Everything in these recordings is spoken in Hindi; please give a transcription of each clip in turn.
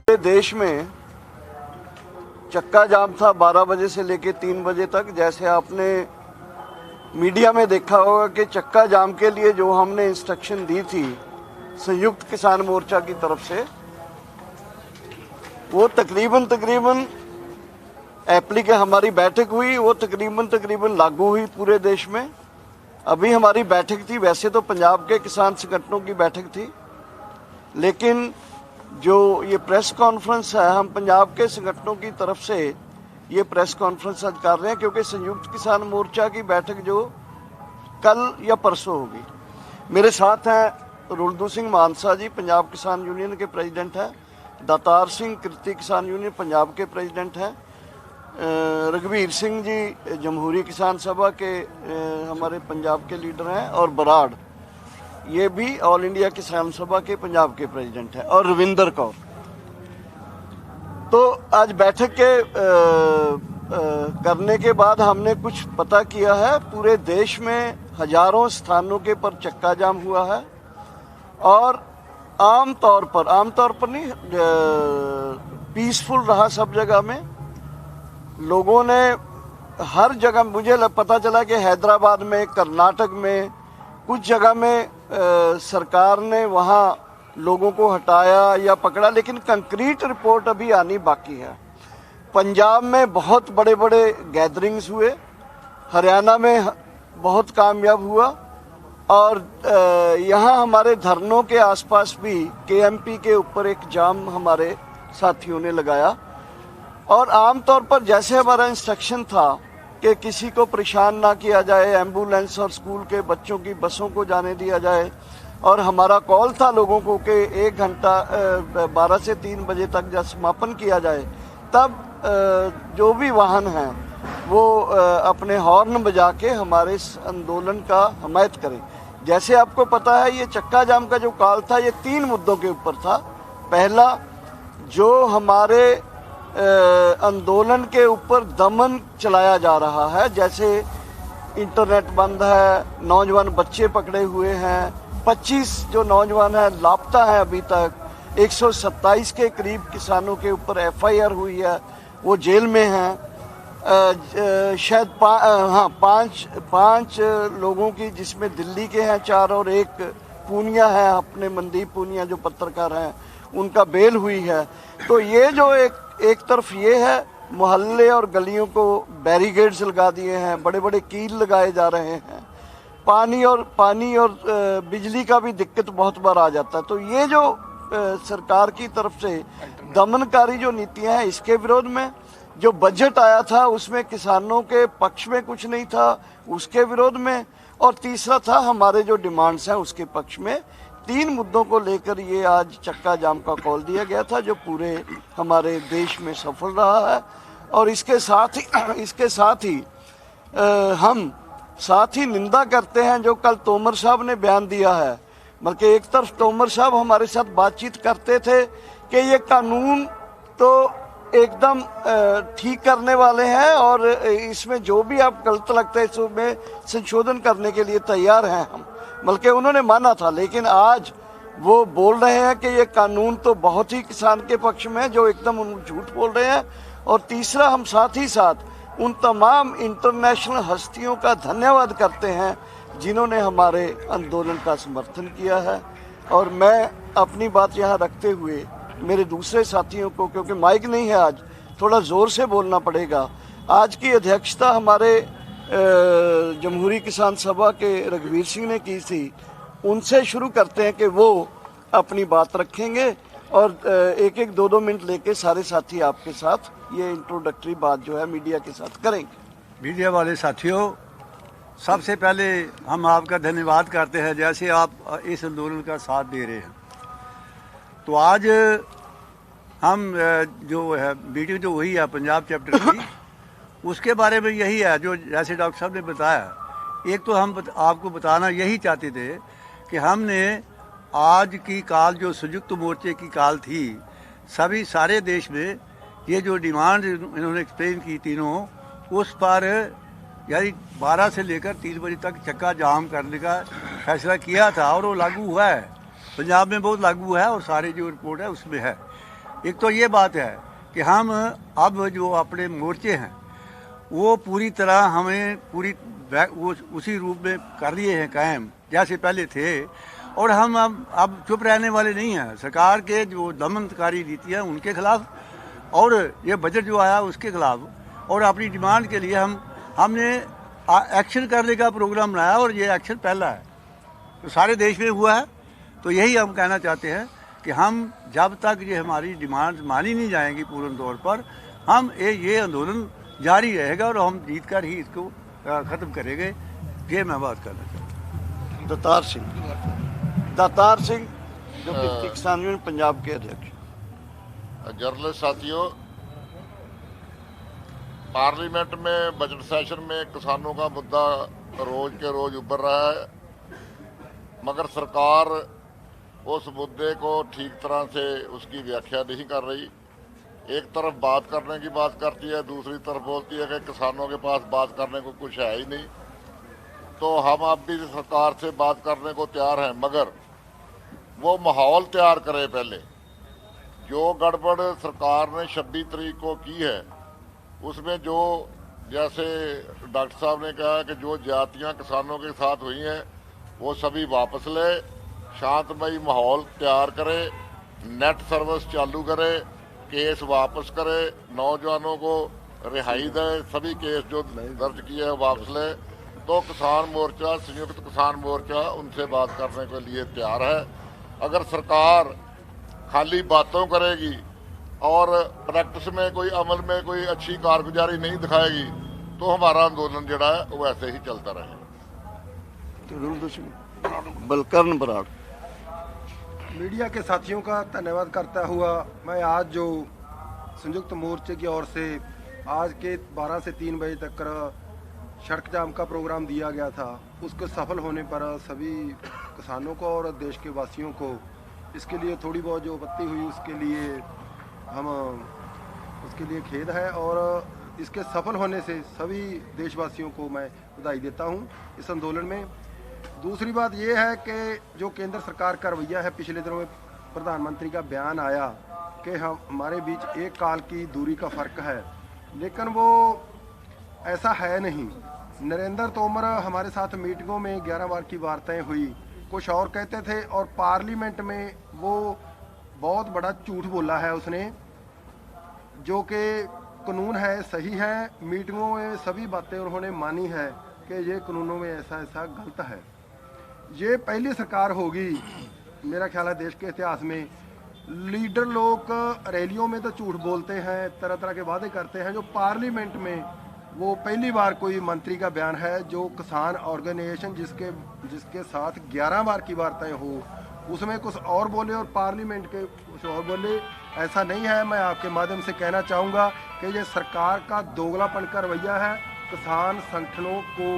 पूरे देश में चक्का जाम था 12 बजे से लेकर 3 बजे तक। जैसे आपने मीडिया में देखा होगा कि चक्का जाम के लिए जो हमने इंस्ट्रक्शन दी थी संयुक्त किसान मोर्चा की तरफ से, वो तकरीबन हमारी बैठक हुई, वो तकरीबन लागू हुई पूरे देश में। अभी हमारी बैठक थी, वैसे तो पंजाब के किसान संगठनों की बैठक थी, लेकिन जो ये प्रेस कॉन्फ्रेंस है, हम पंजाब के संगठनों की तरफ से ये प्रेस कॉन्फ्रेंस आज कर रहे हैं, क्योंकि संयुक्त किसान मोर्चा की बैठक जो कल या परसों होगी। मेरे साथ हैं रुलदू सिंह मानसा जी, पंजाब किसान यूनियन के प्रेसिडेंट हैं, दातार सिंह कृति किसान यूनियन पंजाब के प्रेसिडेंट हैं, रघुवीर सिंह जी जमहूरी किसान सभा के हमारे पंजाब के लीडर हैं, और बराड़ ये भी ऑल इंडिया किसान सभा के पंजाब के प्रेसिडेंट हैं, और रविंदर कौर। तो आज बैठक के करने के बाद हमने कुछ पता किया है। पूरे देश में हजारों स्थानों के पर चक्का जाम हुआ है, और आमतौर पर नहीं, पीसफुल रहा सब जगह में। लोगों ने हर जगह, मुझे पता चला कि हैदराबाद में, कर्नाटक में, कुछ जगह में सरकार ने वहाँ लोगों को हटाया या पकड़ा, लेकिन कंक्रीट रिपोर्ट अभी आनी बाकी है। पंजाब में बहुत बड़े बड़े गैदरिंग्स हुए, हरियाणा में बहुत कामयाब हुआ, और यहाँ हमारे धरनों के आसपास भी केएमपी के ऊपर एक जाम हमारे साथियों ने लगाया। और आमतौर पर जैसे हमारा इंस्ट्रक्शन था कि किसी को परेशान ना किया जाए, एम्बुलेंस और स्कूल के बच्चों की बसों को जाने दिया जाए, और हमारा कॉल था लोगों को कि 1 घंटा 12 से 3 बजे तक जब समापन किया जाए, तब जो भी वाहन हैं वो अपने हॉर्न बजा के हमारे इस आंदोलन का हमायत करें। जैसे आपको पता है, ये चक्का जाम का जो कॉल था ये 3 मुद्दों के ऊपर था। पहला, जो हमारे आंदोलन के ऊपर दमन चलाया जा रहा है, जैसे इंटरनेट बंद है, नौजवान बच्चे पकड़े हुए हैं, 25 जो नौजवान हैं लापता हैं अभी तक, 127 के करीब किसानों के ऊपर एफआईआर हुई है, वो जेल में हैं। शायद पाँच लोगों की, जिसमें दिल्ली के हैं 4 और एक पूनिया है, अपने मनदीप पूनिया जो पत्रकार हैं, उनका बेल हुई है। तो ये जो एक तरफ ये है, मोहल्ले और गलियों को बैरिकेड्स लगा दिए हैं, बड़े बड़े कील लगाए जा रहे हैं, पानी और बिजली का भी दिक्कत बहुत बार आ जाता है। तो ये जो सरकार की तरफ से दमनकारी जो नीतियां हैं, इसके विरोध में जो बजट आया था उसमें किसानों के पक्ष में कुछ नहीं था, उसके विरोध में, और तीसरा था हमारे जो डिमांड्स हैं उसके पक्ष में। 3 मुद्दों को लेकर ये आज चक्का जाम का कॉल दिया गया था, जो पूरे हमारे देश में सफल रहा है। और इसके साथ ही हम निंदा करते हैं जो कल तोमर साहब ने बयान दिया है। बल्कि एक तरफ तोमर साहब हमारे साथ बातचीत करते थे कि ये कानून तो एकदम ठीक करने वाले हैं, और इसमें जो भी आप गलत लगता है इसमें संशोधन करने के लिए तैयार हैं हम, बल्कि उन्होंने माना था। लेकिन आज वो बोल रहे हैं कि ये कानून तो बहुत ही किसान के पक्ष में है, जो एकदम झूठ बोल रहे हैं। और तीसरा, हम साथ ही साथ उन तमाम इंटरनेशनल हस्तियों का धन्यवाद करते हैं जिन्होंने हमारे आंदोलन का समर्थन किया है। और मैं अपनी बात यहाँ रखते हुए मेरे दूसरे साथियों को, क्योंकि माइक नहीं है आज, थोड़ा ज़ोर से बोलना पड़ेगा। आज की अध्यक्षता हमारे जमहूरी किसान सभा के रघुवीर सिंह ने की थी, उनसे शुरू करते हैं कि वो अपनी बात रखेंगे, और 1-1, 2-2 मिनट लेके सारे साथी आपके साथ ये इंट्रोडक्टरी बात जो है मीडिया के साथ करेंगे। मीडिया वाले साथियों, सबसे पहले हम आपका धन्यवाद करते हैं, जैसे आप इस आंदोलन का साथ दे रहे हैं। तो आज हम जो है मीटिंग जो हुई है पंजाब चैप्टर की, उसके बारे में यही है जो जैसे डॉक्टर साहब ने बताया। एक तो हम आपको बताना यही चाहते थे कि हमने आज की काल जो संयुक्त मोर्चे की काल थी, सारे देश में ये जो डिमांड इन्होंने एक्सप्लेन की तीनों, उस पर यानी 12 से लेकर 3 बजे तक चक्का जाम करने का फैसला किया था, और वो लागू हुआ है। पंजाब में बहुत लागू है, और सारी जो रिपोर्ट है उसमें है। एक तो ये बात है कि हम अब जो अपने मोर्चे हैं वो पूरी तरह हमें पूरी वो उसी रूप में कर लिए हैं कायम जैसे पहले थे, और हम अब चुप रहने वाले नहीं हैं। सरकार के जो दमनकारी नीतियाँ उनके खिलाफ और ये बजट जो आया उसके खिलाफ और अपनी डिमांड के लिए हमने एक्शन करने का प्रोग्राम बनाया, और ये एक्शन पहला है तो सारे देश में हुआ है। तो यही हम कहना चाहते हैं कि हम जब तक ये हमारी डिमांड मानी नहीं जाएंगी पूर्ण तौर पर, हम ये आंदोलन जारी रहेगा और हम जीत कर ही इसको ख़त्म करेंगे। ये मैं बात करना चाहता हूँ। दातार सिंह जो कि किसान यूनियन पंजाब के अध्यक्ष। जर्नलिस्ट साथियों, पार्लियामेंट में बजट सेशन में किसानों का मुद्दा रोज के रोज उभर रहा है, मगर सरकार उस मुद्दे को ठीक तरह से उसकी व्याख्या नहीं कर रही। एक तरफ बात करने की बात करती है, दूसरी तरफ बोलती है कि किसानों के पास बात करने को कुछ है ही नहीं। तो हम अब भी सरकार से बात करने को तैयार हैं, मगर वो माहौल तैयार करे। पहले जो गड़बड़ सरकार ने 26 तारीख को की है उसमें जो, जैसे डॉक्टर साहब ने कहा कि जो ज्यादतियाँ किसानों के साथ हुई हैं वो सभी वापस ले, शांतमयी माहौल तैयार करे, नेट सर्विस चालू करे, केस वापस करे, नौजवानों को रिहाई दे, सभी केस जो दर्ज किए हैं वापस ले। तो किसान मोर्चा, संयुक्त किसान मोर्चा उनसे बात करने के लिए तैयार है। अगर सरकार खाली बातों करेगी और प्रैक्टिस में कोई, अमल में कोई अच्छी कारगुजारी नहीं दिखाएगी तो हमारा आंदोलन जड़ा है वो ऐसे ही चलता रहेगा। बलकर्ण बराड़। मीडिया के साथियों का धन्यवाद करता हुआ मैं आज जो संयुक्त मोर्चे की ओर से आज के 12 से 3 बजे तक सड़क जाम का प्रोग्राम दिया गया था, उसके सफल होने पर सभी किसानों को और देश के वासियों को इसके लिए थोड़ी बहुत जो आपत्ति हुई उसके लिए खेद है, और इसके सफल होने से सभी देशवासियों को मैं बधाई देता हूं इस आंदोलन में। दूसरी बात यह है कि जो केंद्र सरकार का रवैया है, पिछले दिनों में प्रधानमंत्री का बयान आया कि हमारे बीच एक काल की दूरी का फ़र्क है, लेकिन वो ऐसा है नहीं। नरेंद्र तोमर हमारे साथ मीटिंगों में 11 बार की वार्ताएं हुई, कुछ और कहते थे, और पार्लियामेंट में वो बहुत बड़ा झूठ बोला है उसने, जो कि कानून है, सही है। मीटिंगों में सभी बातें उन्होंने मानी है कि ये कानूनों में ऐसा ऐसा गलत है। ये पहली सरकार होगी मेरा ख्याल है देश के इतिहास में, लीडर लोग रैलियों में तो झूठ बोलते हैं, तरह तरह के वादे करते हैं, जो पार्लियामेंट में वो पहली बार कोई मंत्री का बयान है जो किसान ऑर्गेनाइजेशन जिसके साथ 11 बार की वार्ताएं हो उसमें कुछ और बोले और पार्लियामेंट के कुछ और बोले। ऐसा नहीं है। मैं आपके माध्यम से कहना चाहूँगा कि ये सरकार का दोगलापन का रवैया है, किसान संगठनों को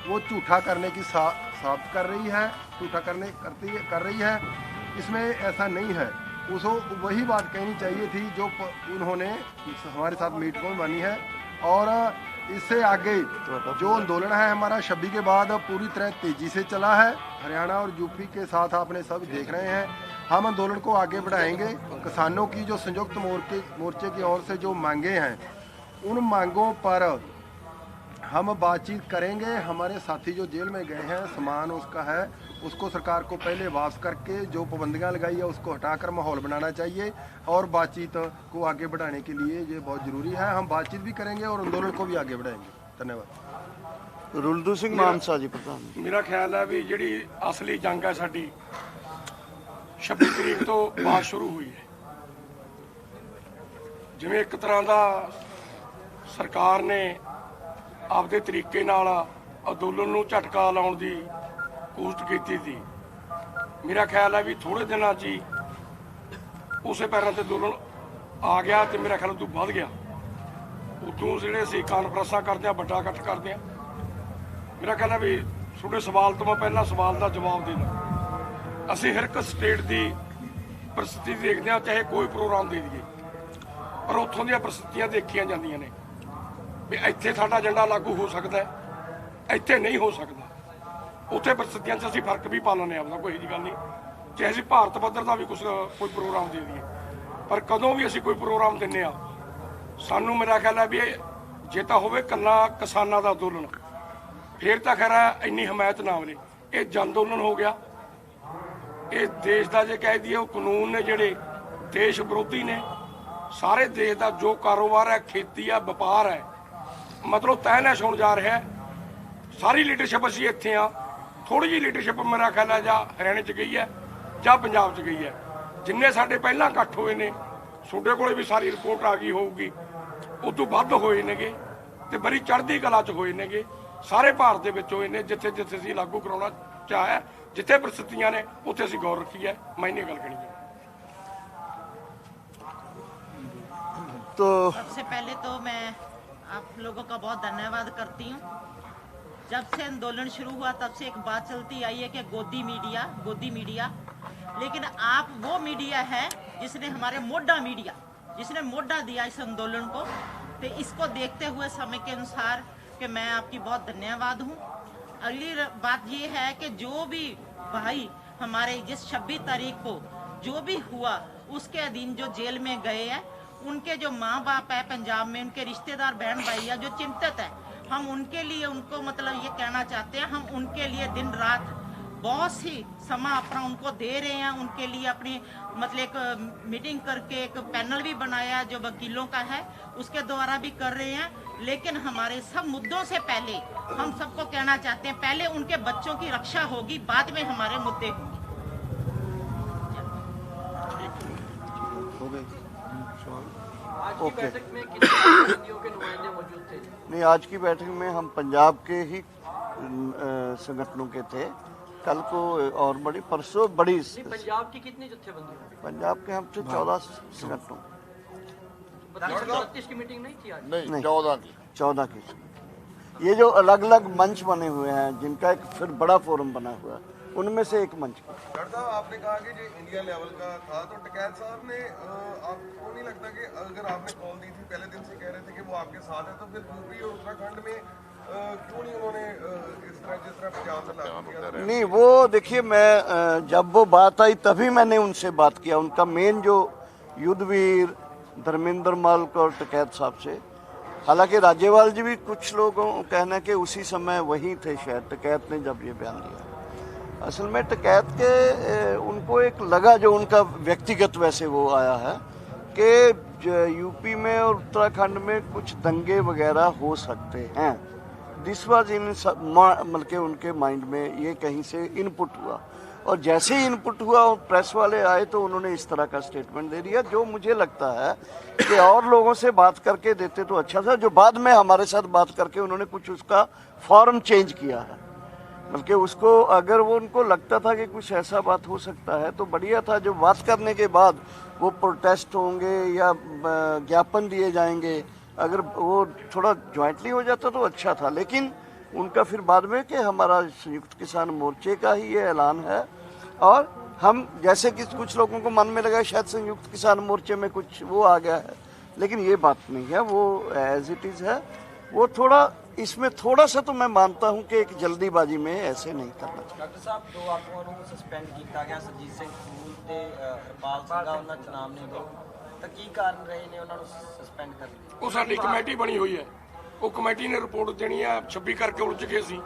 वो झूठा करने की साबित कर रही है, झूठा कर रही है। इसमें ऐसा नहीं है। उसको वही बात कहनी चाहिए थी जो उन्होंने हमारे साथ मीटिंगों में मानी है। और इससे आगे जो आंदोलन है हमारा 26 के बाद पूरी तरह तेजी से चला है। हरियाणा और यूपी के साथ आपने सब देख रहे हैं। हम आंदोलन को आगे बढ़ाएंगे। किसानों की जो संयुक्त मोर्चे की ओर से जो मांगे हैं उन मांगों पर हम बातचीत करेंगे। हमारे साथी जो जेल में गए हैं, सामान उसका है, उसको सरकार को पहले वापस करके जो पाबंदियां लगाई है उसको हटाकर माहौल बनाना चाहिए, और बातचीत को आगे बढ़ाने के लिए ये बहुत ज़रूरी है। हम बातचीत भी करेंगे और आंदोलन को भी आगे बढ़ाएंगे। धन्यवाद। रुलदू सिंह मानसा जी प्रधान। मेरा ख्याल है भी ਜਿਹੜੀ असली जंग है साडी 26 तरीक तो बात शुरू हुई है। जिवें एक तरह का सरकार ने आपदे तरीके नाल अंदोलन नूं झटका लाउण दी कोशिश की थी। मेरा ख्याल है भी थोड़े दिनों च ही उस पैरों से अंदोलन आ गया तो मेरा ख्याल उदों वध गया। उदों जिहड़े असीं कानफ्रेंसां करते हैं, बड़ा इकट्ठ करते हैं, मेरा ख्याल है भी थोड़े सवाल तो मैं पहला सवाल का जवाब देना। असीं हर एक स्टेट की परिस्थिति देखते हैं, चाहे कोई प्रोग्राम दे दिए, पर उत्थों दी परिस्थितियां देखियां जांदियां ने भी इत्थे साडा एजेंडा लागू हो सकता है, इत्थे नहीं हो सकता। उत्थे परिस्थितियां असीं फर्क भी पा लैंदे आपदा, कोई जी गल नहीं। चाहे असीं भारत पद्धर का भी कोई प्रोग्राम दे दिए, ਪਰ ਕਦੋਂ ਵੀ ਅਸੀਂ ਕੋਈ ਪ੍ਰੋਗਰਾਮ ਦਿੰਨੇ ਆ ਸਾਨੂੰ ਮੇਰਾ ਖਿਆਲ ਹੈ ਵੀ ਇਹ ਜੇ ਤਾਂ ਹੋਵੇ ਕੱਲਾ ਕਿਸਾਨਾਂ ਦਾ ਅੰਦੋਲਨ ਫਿਰ ਤਾਂ ਖੈਰ ਇੰਨੀ ਹਮਾਇਤ ਨਾ ਹੋਵੇ। ਇਹ ਜਨ ਅੰਦੋਲਨ ਹੋ ਗਿਆ। ਇਹ ਦੇਸ਼ ਦਾ ਜੇ ਕਹਿ ਦਈਏ ਉਹ ਕਾਨੂੰਨ ਨੇ ਜਿਹੜੇ ਦੇਸ਼ ਵਿਰੋਧੀ ਨੇ। ਸਾਰੇ ਦੇਸ਼ ਦਾ ਜੋ ਕਾਰੋਬਾਰ ਹੈ, ਖੇਤੀ ਆ, ਵਪਾਰ ਹੈ, ਮਤਲਬ ਤਹਿ-ਨਹਿਸ਼ ਹੋਣ ਜਾ ਰਿਹਾ ਹੈ। ਸਾਰੀ ਲੀਡਰਸ਼ਿਪ ਅਸੀਂ ਇੱਥੇ ਆ। ਥੋੜੀ ਜਿਹੀ ਲੀਡਰਸ਼ਿਪ ਮੇਰਾ ਖਿਆਲ ਹੈ ਜਾਂ ਹਰਿਆਣੇ 'ਚ ਗਈ ਹੈ ਜਾਂ ਪੰਜਾਬ 'ਚ ਗਈ ਹੈ। ਜਿੰਨੇ ਸਾਡੇ ਪਹਿਲਾਂ ਇਕੱਠ ਹੋਏ ਨੇ ਤੁਹਾਡੇ ਕੋਲੇ ਵੀ ਸਾਰੀ ਰਿਪੋਰਟ ਆ ਗਈ ਹੋਊਗੀ। ਉਦੋਂ ਵੱਧ ਹੋਏ ਨੇਗੇ ਤੇ ਬੜੀ ਚੜ੍ਹਦੀ ਕਲਾ 'ਚ ਹੋਏ ਨੇਗੇ। ਸਾਰੇ ਭਾਰਤ ਦੇ ਵਿੱਚ ਹੋਏ ਨੇ। ਜਿੱਥੇ ਜਿੱਥੇ ਅਸੀਂ ਲਾਗੂ ਕਰਾਉਣਾ ਚਾਹਿਆ, ਜਿੱਥੇ ਪ੍ਰਸਥਿਤੀਆਂ ਨੇ ਉੱਥੇ ਅਸੀਂ ਗੌਰ ਰੱਖੀ ਹੈ। ਮੈਂ ਇਹ ਗੱਲ ਕਹੀ ਹੈ। तो सबसे पहले तो मैं आप लोगों का बहुत धन्यवाद करती हूँ। जब से आंदोलन शुरू हुआ तब से एक बात चलती आई है कि गोदी मीडिया, लेकिन आप वो मीडिया है जिसने हमारे मोटा मीडिया जिसने मोटा दिया इस आंदोलन को। तो इसको देखते हुए समय के अनुसार कि मैं आपकी बहुत धन्यवाद हूँ। अगली बात ये है कि जो भी भाई हमारे जिस 26 तारीख को जो भी हुआ उसके दिन जो जेल में गए हैं, उनके जो माँ बाप है पंजाब में, उनके रिश्तेदार बहन भाई है जो चिंतित है, हम उनके लिए उनको मतलब ये कहना चाहते हैं, हम उनके लिए दिन रात बहुत सी समय अपना उनको दे रहे हैं। उनके लिए अपनी मतलब एक मीटिंग करके एक पैनल भी बनाया जो वकीलों का है, उसके द्वारा भी कर रहे हैं। लेकिन हमारे सब मुद्दों से पहले हम सबको कहना चाहते हैं, पहले उनके बच्चों की रक्षा होगी, बाद में हमारे मुद्दे होंगे। आज की बैठक में कितने प्रतिनिधियों के नुमाइंदे मौजूद थे? नहीं, आज की बैठक में हम पंजाब के ही संगठनों के थे। कल को और बड़ी परसों बड़ी पंजाब की कितनी जत्थेबंदी होगी? पंजाब के हम तो 14 संगठनों 32 की मीटिंग नहीं थी आज? नहीं 14 की 14 की। ये जो अलग अलग मंच बने हुए हैं जिनका एक फिर बड़ा फोरम बना हुआ है, उनमें से एक मंच। डॉक्टर साहब, आपने कहा कि जो इंडिया लेवल का था, तो टिकैत साहब ने आपको नहीं लगता कि अगर आपने कॉल दी थी, पहले दिन से कह रहे थे कि वो आपके साथ है, तो फिर यूपी और उत्तराखंड में क्यों नहीं उन्होंने इस तरह जिस तरह पंजाब में लागू किया? नहीं, वो देखिए, मैं जब वो बात आई तभी मैंने उनसे बात किया। उनका मेन जो युद्धवीर धर्मेंद्र माल्क और टिकैत साहब से, हालांकि राज्यपाल जी भी कुछ लोगों कहना कि उसी समय वहीं थे शायद टिकैत ने जब ये बयान दिया। असल में टिकैत के उनको एक लगा, जो उनका व्यक्तिगत वैसे वो आया है कि यूपी में और उत्तराखंड में कुछ दंगे वगैरह हो सकते हैं। दिस वाज इन मतलब के उनके माइंड में ये कहीं से इनपुट हुआ, और जैसे ही इनपुट हुआ और प्रेस वाले आए तो उन्होंने इस तरह का स्टेटमेंट दे दिया, जो मुझे लगता है कि और लोगों से बात करके देते तो अच्छा था। जो बाद में हमारे साथ बात करके उन्होंने कुछ उसका फॉर्म चेंज किया है, बल्कि उसको अगर वो उनको लगता था कि कुछ ऐसा बात हो सकता है तो बढ़िया था। जो बात करने के बाद वो प्रोटेस्ट होंगे या ज्ञापन दिए जाएंगे, अगर वो थोड़ा ज्वाइंटली हो जाता तो अच्छा था। लेकिन उनका फिर बाद में कि हमारा संयुक्त किसान मोर्चे का ही ये ऐलान है, और हम जैसे कि कुछ लोगों को मन में लगा शायद संयुक्त किसान मोर्चे में कुछ वो आ गया है, लेकिन ये बात नहीं है। वो एज इट इज़ है। वो थोड़ा इसमें थोड़ा सा तो मैं मानता हूं कि एक जल्दीबाजी में ऐसे नहीं करना चाहिए। डॉक्टर साहब, दो आगुओं ਨੂੰ ਸਸਪੈਂਡ ਕੀਤਾ ਗਿਆ, ਸਰਜੀਤ ਸਿੰਘ ਸੂਲ ਤੇ ਰਪਾਲ ਸਿੰਘਾ, ਉਹਨਾਂ ਦਾ ਨਾਮ ਨਹੀਂ ਦੋ, ਤਾਂ ਕੀ ਕਾਰਨ ਰਹੇ ਨੇ ਉਹਨਾਂ ਨੂੰ ਸਸਪੈਂਡ ਕਰਨ ਦੇ? ਉਹ ਸਾਡੀ ਕਮੇਟੀ ਬਣੀ ਹੋਈ ਹੈ। ਉਹ ਕਮੇਟੀ ਨੇ ਰਿਪੋਰਟ ਦੇਣੀ ਹੈ। 26 ਕਰਕੇ ਉਲਝ ਗਏ ਸੀ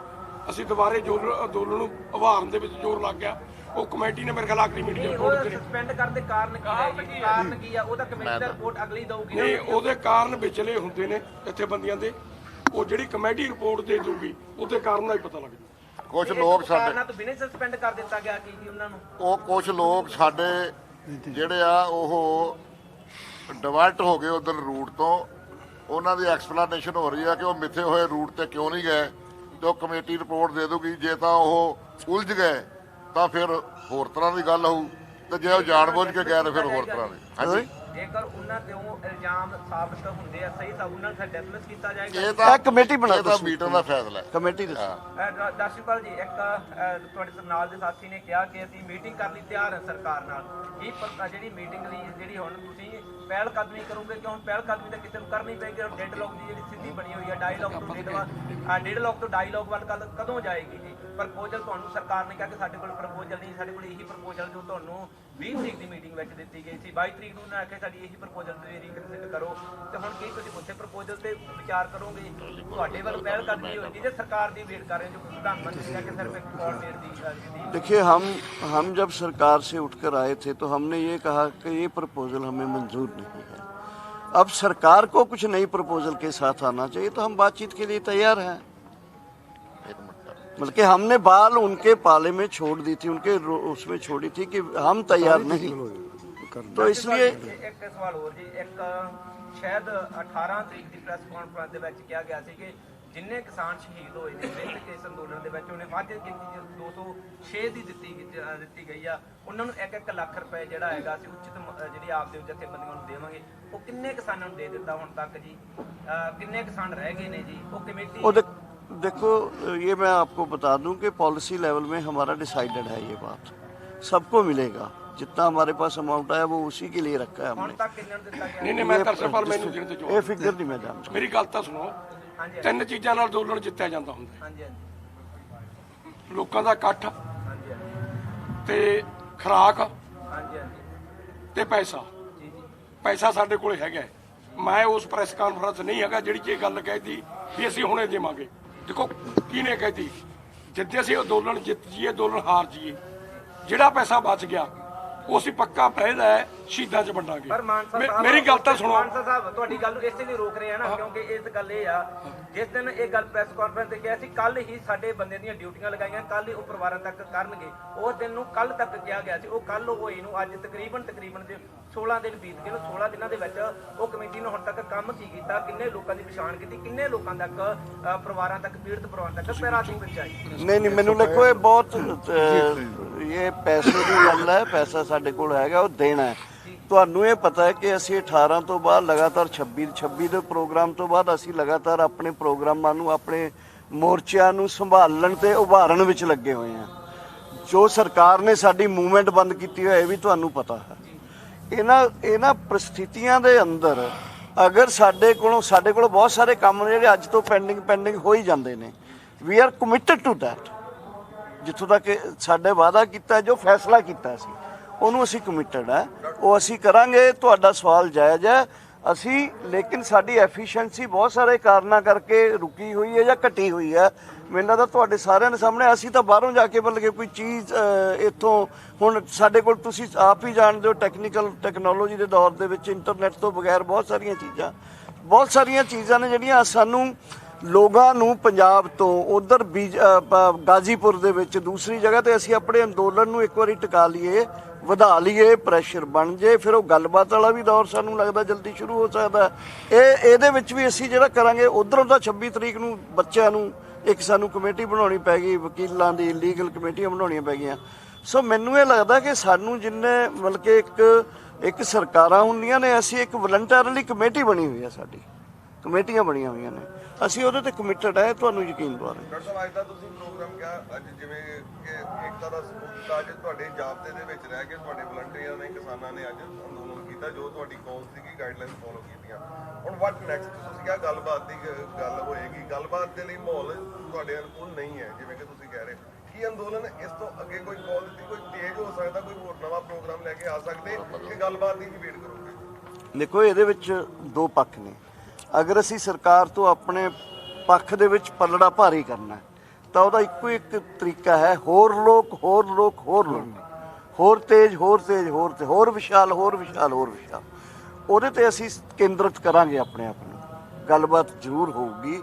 ਅਸੀਂ, ਦੁਬਾਰੇ ਅੰਦੋਲਨ ਨੂੰ ਉਭਾਰਨ ਦੇ ਵਿੱਚ ਜ਼ੋਰ ਲੱਗ ਗਿਆ। ਉਹ ਕਮੇਟੀ ਨੇ ਮੇਰੇ ਖਿਆਲ ਆਖਰੀ ਮੀਟਿੰਗ ਰਿਪੋਰਟ ਦੇਣੀ। ਸਸਪੈਂਡ ਕਰਨ ਦੇ ਕਾਰਨ ਕੀ ਹੈ? ਕਾਰਨ ਕੀ ਆ? ਉਹਦਾ ਕਮੇਟੀ ਦਾ ਰਿਪੋਰਟ ਅਗਲੀ ਦਊਗੀ। ਨਹੀਂ, ਉਹਦੇ ਕਾਰਨ ਵਿਚਲੇ ਹੁੰਦੇ ਨੇ ਜਥੇਬੰਦੀਆਂ ਦੇ। ਉਹ ਜਿਹੜੀ ਕਮੇਟੀ ਰਿਪੋਰਟ ਦੇ ਦੂਗੀ ਉਹਦੇ ਕਾਰਨ ਦਾ ਹੀ ਪਤਾ ਲੱਗ ਜੂ। ਕੁਝ ਲੋਕ ਸਾਡੇ ਕਾਰਨਾਂ ਤੋਂ ਬਿਨਾਂ ਸਸਪੈਂਡ ਕਰ ਦਿੱਤਾ ਗਿਆ ਕੀ ਉਹਨਾਂ ਨੂੰ? ਉਹ ਕੁਝ ਲੋਕ ਸਾਡੇ ਜਿਹੜੇ ਆ ਉਹ ਡਿਵਰਟ ਹੋ ਗਏ ਉਧਰ ਰੂਟ ਤੋਂ। ਉਹਨਾਂ ਦੀ ਐਕਸਪਲੇਨੇਸ਼ਨ ਹੋ ਰਹੀ ਹੈ ਕਿ ਉਹ ਮਿੱਥੇ ਹੋਏ ਰੂਟ ਤੇ ਕਿਉਂ ਨਹੀਂ ਗਏ, ਤੇ ਉਹ ਕਮੇਟੀ ਰਿਪੋਰਟ ਦੇ ਦੂਗੀ। ਜੇ ਤਾਂ ਉਹ ਉਲਝ ਗਏ ਤਾਂ ਫਿਰ ਹੋਰ ਤਰ੍ਹਾਂ ਦੀ ਗੱਲ ਹੋਊ, ਤੇ ਜੇ ਉਹ ਜਾਣਬੁੱਝ ਕੇ ਗਏ ਤਾਂ ਫਿਰ ਹੋਰ ਤਰ੍ਹਾਂ ਦੀ। ਹਾਂਜੀ, ਜੇਕਰ ਉਹਨਾਂ ਤੇ ਉਹ ਇਲਜ਼ਾਮ ਸਾਬਤ ਹੁੰਦੇ ਆ ਸਹੀ ਤਾਂ ਉਹਨਾਂ ਨੂੰ ਡਿਸਮਿਸ ਕੀਤਾ ਜਾਏਗਾ। ਇਹ ਤਾਂ ਕਮੇਟੀ ਬਣਾ ਇਹ ਤਾਂ ਮੀਟਿੰਗ ਦਾ ਫੈਸਲਾ ਹੈ। ਕਮੇਟੀ ਦੇ ਦਰਸ਼ਕਪਾਲ ਜੀ, ਇੱਕ ਤੁਹਾਡੇ ਨਾਲ ਦੇ ਸਾਥੀ ਨੇ ਕਿਹਾ ਕਿ ਅਸੀਂ ਮੀਟਿੰਗ ਕਰਨ ਲਈ ਤਿਆਰ ਹਾਂ ਸਰਕਾਰ ਨਾਲ। ਕੀ ਜਿਹੜੀ ਮੀਟਿੰਗ ਲਈ ਜਿਹੜੀ ਹੁਣ ਤੁਸੀਂ ਪਹਿਲ ਕਦਮੀ ਕਰੋਗੇ ਕਿ ਹੁਣ ਪਹਿਲ ਕਦਮੀ ਤਾਂ ਕਿਸੇ ਨੂੰ ਕਰਨੀ ਪਏਗੀ? ਹੁਣ ਡੈਡਲੌਗ ਦੀ ਜਿਹੜੀ ਸਿੱਧੀ ਬਣੀ ਹੋਈ ਹੈ, ਡੈਡਲੌਗ ਤੋਂ ਡਾਇਲੌਗ ਵੱਲ ਕਦੋਂ ਜਾਏਗੀ ਜੀ? ਪ੍ਰਪੋਜ਼ਲ ਤੁਹਾਨੂੰ ਸਰਕਾਰ ਨੇ ਕਿਹਾ ਕਿ ਸਾਡੇ ਕੋਲ ਪ੍ਰਪੋਜ਼ਲ ਨਹੀਂ, ਸਾਡੇ ਕੋਲ ਇਹੀ ਪ੍ਰਪੋਜ਼ਲ ਜੋ ਤੁਹਾਨੂੰ 20 ਤਰੀਕ ਦੀ ਮੀਟਿੰਗ ਵਿੱਚ ਦਿੱਤੀ ਗਈ ਸੀ। 22 ਤਰੀਕ ਨੂੰ ਉਹਨਾਂ ਆਖਿਆ ਸਾਡੀ ਇਹੀ ਪ੍ਰਪੋਜ਼ਲ ਤੁਸੀਂ ਰੀਕਨਸਿਡਰ ਕਰੋ, ਤੇ ਹੁਣ ਕੀ ਤੁਸੀਂ ਉੱਥੇ ਪ੍ਰਪੋਜ਼ਲ ਤੇ ਵਿਚਾਰ ਕਰੋਗੇ? ਤੁਹਾਡੇ ਵੱਲ ਪਹਿਲ ਕਦਮੀ ਹੋਏਗੀ ਜੇ ਸਰਕਾਰ ਦੀ ਵੇਟ ਕਰ ਰਹੇ ਜੋ ਪ੍ਰਧਾਨ ਮੰਤਰੀ ਆ ਕਿ ਸਿਰਫ ਇੱਕ ਕੋਆਰਡੀਨੇਟ ਦੀ? देखिए, हम जब सरकार से उठकर आए थे तो हमने ये कहा कि ये प्रपोजल हमें मंजूर नहीं है। अब सरकार को कुछ नई प्रपोजल के साथ आना चाहिए, तो हम बातचीत के लिए तैयार हैं। बल्कि हमने बाल उनके पाले में छोड़ दी थी, उनके उसमें छोड़ी थी कि हम तैयार नहीं, तो इसलिए ਇੱਕ ਸਵਾਲ ਹੋਰ ਜੀ, ਇੱਕ ਸ਼ਾਇਦ 18 ਤਰੀਕ ਦੀ ਪ੍ਰੈਸ ਕਾਨਫਰੰਸ ਦੇ ਵਿੱਚ ਕਿਹਾ ਗਿਆ ਸੀ ਕਿ ਜਿੰਨੇ ਕਿਸਾਨ ਸ਼ਹੀਦ ਹੋਏ ਨੇ ਮਿਲ ਕੇ ਇਸ ਅੰਦੋਲਨ ਦੇ ਵਿੱਚ, ਉਹਨੇ ਵਾਅਦੇ ਕੀਤੀ 206 ਦੀ ਦਿੱਤੀ ਗਈ ਆ, ਉਹਨਾਂ ਨੂੰ 1-1 ਲੱਖ ਰੁਪਏ ਜਿਹੜਾ ਹੈਗਾ ਅਸੀਂ ਉਚਿਤ ਜਿਹੜੀ ਆਪਦੇ ਜਥੇਬੰਦੀਆਂ ਨੂੰ ਦੇਵਾਂਗੇ। ਉਹ ਕਿੰਨੇ ਕਿਸਾਨਾਂ ਨੂੰ ਦੇ ਦਿੱਤਾ ਹੁਣ ਤੱਕ ਜੀ? ਕਿੰਨੇ ਕਿਸਾਨ ਰਹਿ ਗਏ ਨੇ ਜੀ? ਉਹ ਕਮੇਟੀ देखो, ये मैं आपको बता दूं कि पॉलिसी लेवल में हमारा डिसाइडेड है, ये बात सबको मिलेगा। जितना हमारे पास अमाउंट आया वो उसी के लिए रखा है हमने। नहीं मैं तरसपाल मैनू देने ते ये फिगर नहीं मैं जानता। मेरी गल तो सुनो, 3 चीज़ां नाल अंदोलन जित्तिया जांदा हुंदा। लोकां दा इकट्ठ ते खुराक ते पैसा। पैसा साडे कोल हैगा। मैं उस प्रैस कानफ्रेंस नहीं हैगा जिहड़ी ये गल कहती भी असीं हुणे देवांगे। देखो किहने कहती जिद्दे असीं अंदोलन जित जाइए, अंदोलन हार जाइए, ਜਿਹੜਾ ਪੈਸਾ ਬਚ ਗਿਆ ਉਹ ਅਸੀਂ ਪੱਕਾ ਪਹਿਲਾ ਹੈ ਸ਼ਹੀਦਾਂ 'ਚ ਵੰਡਾਂਗੇ। ਮੇਰੀ ਗੱਲ ਤਾਂ ਸੁਣੋ। ਮਾਨਸਾ ਸਾਹਿਬ ਤੁਹਾਡੀ ਗੱਲ ਨੂੰ ਇਸੇ ਲਈ ਰੋਕ ਰਹੇ ਆ ਨਾ, ਕਿਉਂਕਿ ਇਸ ਗੱਲ ਇਹ ਆ ਜਿਸ ਦਿਨ ਇਹ ਗੱਲ ਪ੍ਰੈਸ ਕਾਨਫਰੰਸ ਤੇ ਕਿਹਾ ਸੀ ਕੱਲ ਹੀ ਸਾਡੇ ਬੰਦੇ ਦੀਆਂ ਡਿਊਟੀਆਂ ਲਗਾਈਆਂ, ਕੱਲ ਹੀ ਉਹ ਪਰਿਵਾਰਾਂ ਤੱਕ ਕਰਨਗੇ, ਉਸ ਦਿਨ ਨੂੰ ਕੱਲ ਤੱਕ ਕਿਹਾ ਗਿਆ ਸੀ। ਉਹ ਕੱਲ ਹੋਈ ਨੂੰ ਅੱਜ ਤਕਰੀਬਨ ਦੇ 16 ਦਿਨ ਬੀਤ ਗਏ। 16 ਦਿਨਾਂ ਦੇ ਵਿੱਚ ਉਹ ਕਮੇਟੀ ਨੇ ਹੁਣ ਤੱਕ ਕੰਮ ਕੀ ਕੀਤਾ? ਕਿੰਨੇ ਲੋਕਾਂ ਦੀ ਪਛਾਣ ਕੀਤੀ? ਕਿੰਨੇ ਲੋਕਾਂ ਤੱਕ ਪਰਿਵਾਰਾਂ ਤੱਕ ਪੀੜਤ ਪਰਿਵਾਰਾਂ ਤੱਕ ਪੈਰਾਤੀ ਪਹੁੰਚਾਈ? नहीं मैनू देखो ये बहुत ये पैसे की गल है। पैसा साडे कोल हैगा, वो देना है। ਤੁਹਾਨੂੰ ਇਹ ਪਤਾ ਹੈ ਕਿ ਅਸੀਂ 18 ਤੋਂ ਬਾਅਦ ਲਗਾਤਾਰ 26 ਦੇ ਪ੍ਰੋਗਰਾਮ ਤੋਂ ਬਾਅਦ ਅਸੀਂ ਲਗਾਤਾਰ ਆਪਣੇ ਪ੍ਰੋਗਰਾਮਾਂ ਨੂੰ, ਆਪਣੇ ਮੋਰਚਿਆਂ ਨੂੰ ਸੰਭਾਲਣ ਤੇ ਉਭਾਰਨ ਵਿੱਚ ਲੱਗੇ ਹੋਏ ਹਾਂ। ਜੋ ਸਰਕਾਰ ਨੇ ਸਾਡੀ ਮੂਵਮੈਂਟ ਬੰਦ ਕੀਤੀ ਹੋਈ ਹੈ ਵੀ ਤੁਹਾਨੂੰ ਪਤਾ ਹੈ। ਇਹਨਾਂ ਪ੍ਰਸਥਿਤੀਆਂ ਦੇ ਅੰਦਰ ਅਗਰ ਸਾਡੇ ਕੋਲ ਬਹੁਤ ਸਾਰੇ ਕੰਮ ਨੇ ਜਿਹੜੇ ਅੱਜ ਤੋਂ ਪੈਂਡਿੰਗ ਹੋ ਹੀ ਜਾਂਦੇ ਨੇ। We are committed to that. ਜਿੱਥੋਂ ਤੱਕ ਸਾਡੇ ਵਾਅਦਾ ਕੀਤਾ, ਜੋ ਫੈਸਲਾ ਕੀਤਾ ਸੀ, ਉਹਨੂੰ ਅਸੀਂ ਕਮਿਟਡ ਹੈ, ਉਹ ਅਸੀਂ ਕਰਾਂਗੇ। ਤੁਹਾਡਾ ਸਵਾਲ ਜਾਇਜ਼ ਹੈ। ਅਸੀਂ ਲੇਕਿਨ ਸਾਡੀ ਐਫੀਸ਼ੀਐਂਸੀ ਬਹੁਤ ਸਾਰੇ ਕਾਰਨਾਂ ਕਰਕੇ ਰੁਕੀ ਹੋਈ ਹੈ ਜਾਂ ਘਟੀ ਹੋਈ ਹੈ। ਮੈਨੂੰ ਲੱਗਦਾ ਤੁਹਾਡੇ ਸਾਰਿਆਂ ਦੇ ਸਾਹਮਣੇ ਅਸੀਂ ਤਾਂ ਬਾਹਰੋਂ ਜਾ ਕੇ ਬਲਕਿ ਕੋਈ ਚੀਜ਼ ਇੱਥੋਂ ਹੁਣ ਸਾਡੇ ਕੋਲ ਤੁਸੀਂ ਆਪ ਹੀ ਜਾਣਦੇ ਹੋ ਟੈਕਨੋਲੋਜੀ ਦੇ ਦੌਰ ਦੇ ਵਿੱਚ ਇੰਟਰਨੈਟ ਤੋਂ ਬਗੈਰ ਬਹੁਤ ਸਾਰੀਆਂ ਚੀਜ਼ਾਂ ਨੇ ਜਿਹੜੀਆਂ ਸਾਨੂੰ ਲੋਕਾਂ ਨੂੰ ਪੰਜਾਬ ਤੋਂ ਉਧਰ ਗਾਜ਼ੀਪੁਰ ਦੇ ਵਿੱਚ ਦੂਸਰੀ ਜਗ੍ਹਾ ਤੇ ਅਸੀਂ ਆਪਣੇ ਅੰਦੋਲਨ ਨੂੰ ਇੱਕ ਵਾਰੀ ਟਿਕਾ ਲਈਏ, ਵਧਾ ਲਈਏ, ਪ੍ਰੈਸ਼ਰ ਬਣ ਜੇ, ਫਿਰ ਉਹ ਗੱਲਬਾਤ ਵਾਲਾ ਵੀ ਦੌਰ ਸਾਨੂੰ ਲੱਗਦਾ ਜਲਦੀ ਸ਼ੁਰੂ ਹੋ ਸਕਦਾ। ਇਹਦੇ ਵਿੱਚ ਵੀ ਅਸੀਂ ਜਿਹੜਾ ਕਰਾਂਗੇ ਉਧਰੋਂ ਤਾਂ 26 ਤਰੀਕ ਨੂੰ ਬੱਚਿਆਂ ਨੂੰ ਇੱਕ ਸਾਨੂੰ ਕਮੇਟੀ ਬਣਾਉਣੀ ਪੈ ਗਈ, ਵਕੀਲਾਂ ਦੀ ਲੀਗਲ ਕਮੇਟੀਆਂ ਬਣਾਉਣੀਆਂ ਪੈ ਗਈਆਂ। ਸੋ ਮੈਨੂੰ ਇਹ ਲੱਗਦਾ ਕਿ ਸਾਨੂੰ ਜਿੰਨੇ ਮਤਲਬ ਕਿ ਇੱਕ ਸਰਕਾਰਾਂ ਹੁੰਦੀਆਂ ਨੇ, ਅਸੀਂ ਇੱਕ ਵਲੰਟਰਲੀ ਕਮੇਟੀ ਬਣੀ ਹੋਈ ਹੈ, ਸਾਡੀ ਕਮੇਟੀਆਂ ਬਣੀਆਂ ਹੋਈਆਂ ਨੇ, ਅਸੀਂ ਉਹਦੇ ਤੇ ਕਮਿਟਡ ਹੈ। ਤੁਹਾਨੂੰ ਯਕੀਨ ਦਵਾ ਰਹੇ। ਡਾਕਟਰ ਸਾਹਿਬ, ਅੱਜ ਦਾ ਤੁਸੀਂ ਪ੍ਰੋਗਰਾਮ ਕਿਹਾ, ਅੱਜ ਜਿਵੇਂ ਕਿ ਏਕਤਾ ਦਾ ਸਬੂਤ ਅੱਜ ਤੁਹਾਡੇ ਜਾਬਤੇ ਦੇ ਵਿੱਚ ਰਹਿ ਕੇ ਤੁਹਾਡੇ ਵਲੰਟੀਅਰਾਂ ਨੇ, ਕਿਸਾਨਾਂ ਨੇ ਅੱਜ ਅੰਦੋਲਨ ਕੀਤਾ, ਜੋ ਤੁਹਾਡੀ ਕੌਲ ਸੀਗੀ, ਗਾਈਡਲਾਈਨ ਫੋਲੋ ਕੀਤੀਆਂ। ਹੁਣ ਵਾਟ ਨੈਕਸਟ? ਤੁਸੀਂ ਕਿਹਾ ਗੱਲਬਾਤ ਦੀ ਗੱਲ ਹੋਏਗੀ। ਗੱਲਬਾਤ ਦੇ ਲਈ ਮਾਹੌਲ ਤੁਹਾਡੇ ਅਨੁਕੂਲ ਨਹੀਂ ਹੈ, ਜਿਵੇਂ ਕਿ ਤੁਸੀਂ ਕਹਿ ਰਹੇ। ਕੀ ਅੰਦੋਲਨ ਇਸ ਤੋਂ ਅੱਗੇ ਕੋਈ ਕਾਲ ਦਿੱਤੀ, ਕੋਈ ਤੇਜ਼ ਹੋ ਸਕਦਾ, ਕੋਈ ਹੋਰ ਨਵਾਂ ਪ੍ਰੋਗਰਾਮ ਲੈ ਕੇ ਆ ਸਕਦੇ ਕਿ ਗੱਲਬਾਤ ਦੀ ਹੀ ਵੇਟ ਕਰੋਗੇ? ਦੇਖੋ, ਇਹਦੇ ਵਿੱਚ ਦੋ ਪੱਖ ਨੇ। ਅਗਰ ਅਸੀਂ ਸਰਕਾਰ ਤੋਂ ਆਪਣੇ ਪੱਖ ਦੇ ਵਿੱਚ ਪਲੜਾ ਭਾਰੀ ਕਰਨਾ ਤਾਂ ਉਹਦਾ ਇੱਕੋ ਇੱਕ ਤਰੀਕਾ ਹੈ, ਹੋਰ ਤੇਜ਼, ਹੋਰ ਵਿਸ਼ਾਲ। ਉਹਦੇ ਤੇ ਅਸੀਂ ਕੇਂਦਰਿਤ ਕਰਾਂਗੇ ਆਪਣੇ ਆਪ ਨੂੰ। ਗੱਲਬਾਤ ਜ਼ਰੂਰ ਹੋਊਗੀ,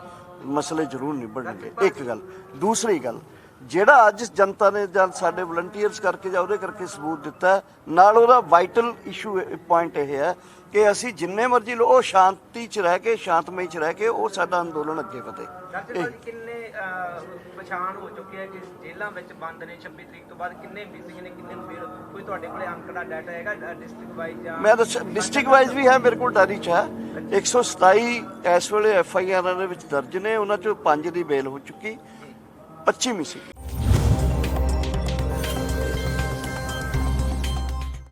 ਮਸਲੇ ਜ਼ਰੂਰ ਨਿਬੜਨਗੇ। ਇੱਕ ਗੱਲ। ਦੂਸਰੀ ਗੱਲ, ਜਿਹੜਾ ਅੱਜ ਜਨਤਾ ਨੇ ਜਾਂ ਸਾਡੇ ਵਲੰਟੀਅਰਸ ਕਰਕੇ ਜਾਂ ਉਹਦੇ ਕਰਕੇ ਸਬੂਤ ਦਿੱਤਾ, ਨਾਲ ਉਹਦਾ ਵਾਈਟਲ ਇਸ਼ੂ ਪੁਆਇੰਟ ਇਹ ਹੈ ਕਿ ਅਸੀਂ ਜਿੰਨੇ ਮਰਜ਼ੀ ਉਹ ਸ਼ਾਂਤੀ 'ਚ ਰਹਿ ਕੇ, ਸ਼ਾਂਤਮਈ 'ਚ ਰਹਿ ਕੇ ਉਹ ਸਾਡਾ ਅੰਦੋਲਨ ਅੱਗੇ ਵਧੇ। ਕਿੰਨੇ ਪਛਾਣ ਹੋ ਚੁੱਕੇ ਹੈ ਕਿ ਜੇਲ੍ਹਾਂ ਵਿੱਚ ਬੰਦ ਨੇ 26 ਤਰੀਕ ਤੋਂ ਬਾਅਦ? ਕਿੰਨੇ ਮਿਸਿੰਗ ਨੇ, ਕਿੰਨੇ ਨੂੰ ਫਿਰ ਕੋਈ ਤੁਹਾਡੇ ਕੋਲੇ ਅੰਕੜਾ ਡਾਟਾ ਹੈਗਾ ਡਿਸਟ੍ਰਿਕਟ ਵਾਈਜ਼? ਜਾਂ ਮੈਂ ਦੱਸ ਡਿਸਟ੍ਰਿਕਟ ਵਾਈਜ਼ ਵੀ ਹੈ, ਮੇਰੇ ਕੋਲ ਡਾਇਰੀ 'ਚ ਹੈ। 127 ਇਸ ਵੇਲੇ FIR ਦੇ ਵਿੱਚ ਦਰਜ ਨੇ, ਉਹਨਾਂ 'ਚੋਂ 5 ਦੀ ਬੇਲ ਹੋ ਚੁੱਕੀ, 25 ਮਿਸਿੰਗ।